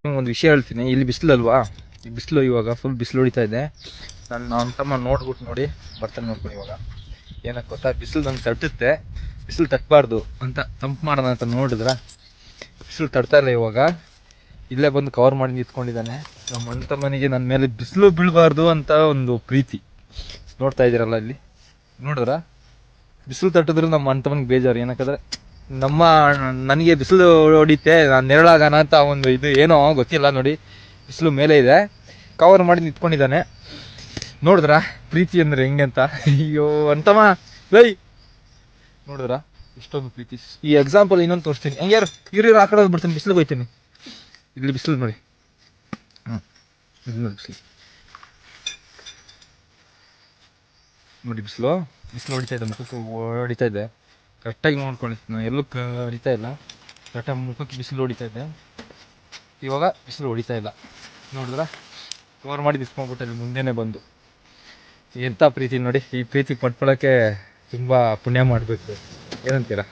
ಒಂದು ವಿಷಯ ಹೇಳ್ತೀನಿ, ಇಲ್ಲಿ ಬಿಸಿಲಲ್ವಾ, ಈ ಬಿಸಿಲು ಇವಾಗ ಫುಲ್ ಬಿಸಿಲು ಹೊಡಿತಾ ಇದೆ. ನನ್ನ ತಮ್ಮ ನೋಡ್ಬಿಟ್ಟು ನೋಡಿ ಬರ್ತಾನೆ ನೋಡ್ಕೊಂಡು. ಇವಾಗ ಏನಕ್ಕೆ ಗೊತ್ತಾ, ಬಿಸಿಲು ನಂಗೆ ತಟ್ಟುತ್ತೆ, ಬಿಸಿಲು ತಟ್ಟಬಾರ್ದು ಅಂತ ತಂಪು ಮಾಡೋಣ ಅಂತ ನೋಡಿದ್ರ ಬಿಸಿಲು ತಡ್ತಾ ಇಲ್ಲ. ಇವಾಗ ಇಲ್ಲೇ ಬಂದು ಕವರ್ ಮಾಡಿ ನಿಂತ್ಕೊಂಡಿದ್ದಾನೆ. ನಮ್ಮ ಅಣ್ಣ ತಮ್ಮನಿಗೆ ನನ್ನ ಮೇಲೆ ಬಿಸಿಲು ಬೀಳಬಾರ್ದು ಅಂತ ಒಂದು ಪ್ರೀತಿ. ನೋಡ್ತಾ ಇದ್ದೀರಲ್ಲ ಇಲ್ಲಿ, ನೋಡಿದ್ರ ಬಿಸಿಲು ತಟ್ಟಿದ್ರು ನಮ್ಮ ಅಣ್ಣ ತಮ್ಮನಿಗೆ ಬೇಜಾರು. ಏನಕ್ಕಂದ್ರೆ ನನಗೆ ಬಿಸಿಲು ಹೊಡಿತೆ, ನಾನು ನೆರಳಾಗೋಣ ಅಂತ ಒಂದು ಇದು ಏನೋ ಗೊತ್ತಿಲ್ಲ. ನೋಡಿ ಬಿಸಿಲು ಮೇಲೆ ಇದೆ, ಕವರ್ ಮಾಡಿ ನಿಂತ್ಕೊಂಡಿದ್ದಾನೆ. ನೋಡಿದ್ರ ಪ್ರೀತಿ ಅಂದರೆ ಹೆಂಗೆ ಅಂತ. ಅಯ್ಯೋ ಅಂತಮ್ಮ ಲೈ, ನೋಡಿದ್ರ ಇಷ್ಟೊಂದು ಪ್ರೀತಿ. ಈ ಎಕ್ಸಾಂಪಲ್ ಇನ್ನೊಂದು ತೋರಿಸ್ತೀನಿ. ಹೆಂಗ್ಯಾರು ಇವ್ರು ಆ ಕಡೆ ಬಿಡ್ತೀನಿ, ಬಿಸಿಲಿಗೆ ಹೋಗ್ತೀನಿ. ಇಲ್ಲಿ ಬಿಸಿಲು ನೋಡಿ, ನೋಡಿ ಬಿಸಿಲು ನೋಡಿ, ಬಿಸಿಲು ಹೊಡಿತಾ ಇದೆ, ಮುಖಕ್ಕೆ ಹೊಡಿತಾ ಇದೆ. ಕರೆಕ್ಟಾಗಿ ನೋಡ್ಕೊಳ್ಳಿ, ನಾನು ಎಲ್ಲೂ ಹೊಡಿತಾ ಇಲ್ಲ, ಕರೆಕ್ಟಾಗಿ ಮುಖಕ್ಕೆ ಬಿಸಿಲು ಹೊಡಿತಾ ಇದೆ. ಇವಾಗ ಬಿಸಿಲು ಹೊಡಿತಾ ಇಲ್ಲ, ನೋಡಿದ್ರ ಕವರ್ ಮಾಡಿ ನಿಂತ್ಕೊಂಡ್ಬಿಟ್ಟೆ ಅಲ್ಲಿ ಮುಂದೆನೇ ಬಂದು. ಎಂಥ ಪ್ರೀತಿ ನೋಡಿ. ಈ ಪ್ರೀತಿ ಪಡ್ಕೊಳ್ಳೋಕ್ಕೆ ತುಂಬ ಪುಣ್ಯ ಮಾಡಬೇಕು, ಏನಂತೀರಾ?